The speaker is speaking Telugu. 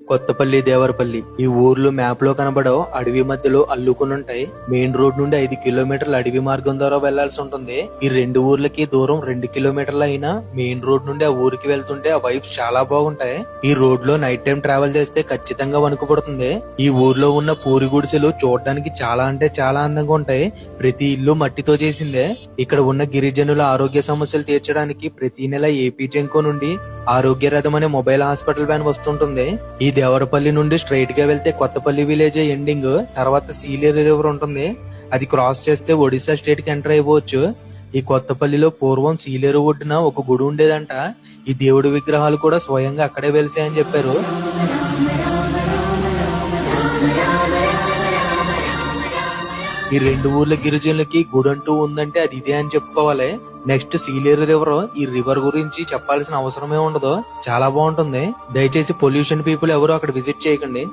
కొత్తపల్లి దేవరపల్లి ఈ ఊర్లు మ్యాప్ లో కనబడవు అడవి మధ్యలో అల్లుకుని ఉంటాయి. మెయిన్ రోడ్ నుండి 5 కిలోమీటర్ల అడవి మార్గం ద్వారా వెళ్లాల్సి ఉంటుంది. ఈ రెండు ఊర్లకి దూరం 2 కిలోమీటర్ల అయినా మెయిన్ రోడ్ నుండి ఆ ఊరికి వెళ్తుంటే ఆ వైబ్స్ చాలా బాగుంటాయి. ఈ రోడ్ లో నైట్ టైం ట్రావెల్ చేస్తే ఖచ్చితంగా వణుకు పుడుతుంది. ఈ ఊర్లో ఉన్న పూరి గుడిసెలు చూడడానికి చాలా అంటే చాలా అందంగా ఉంటాయి. ప్రతి ఇల్లు మట్టితో చేసిందే. ఇక్కడ ఉన్న గిరిజనుల ఆరోగ్య సమస్యలు తీర్చడానికి ప్రతి నెల ఏపీ జెంకో నుండి ఆరోగ్య రథం అనే మొబైల్ హాస్పిటల్ వ్యాన్ వస్తుంటుంది. ఈ దేవరపల్లి నుండి స్ట్రైట్ గా వెళ్తే కొత్తపల్లి విలేజ్ ఎండింగ్, తర్వాత సీలేరు రివర్ ఉంటుంది. అది క్రాస్ చేస్తే ఒడిశా స్టేట్ కి ఎంటర్ అయిపోవచ్చు. ఈ కొత్తపల్లిలో పూర్వం సీలేరు ఒడ్డున ఒక గుడి ఉండేదంట. ఈ దేవుడి విగ్రహాలు కూడా స్వయంగా అక్కడే వెలిసాయని చెప్పారు. ఈ రెండు ఊర్ల గిరిజనులకి గుడంటూ ఉందంటే అది ఇదే అని చెప్పుకోవాలి. Next Sileru river. ఈ రివర్ గురించి చెప్పాల్సిన అవసరమే ఉండదు, చాలా బాగుంటుంది. దయచేసి పొల్యూషన్ పీపుల్ ఎవరు అక్కడ విజిట్ చేయకండి.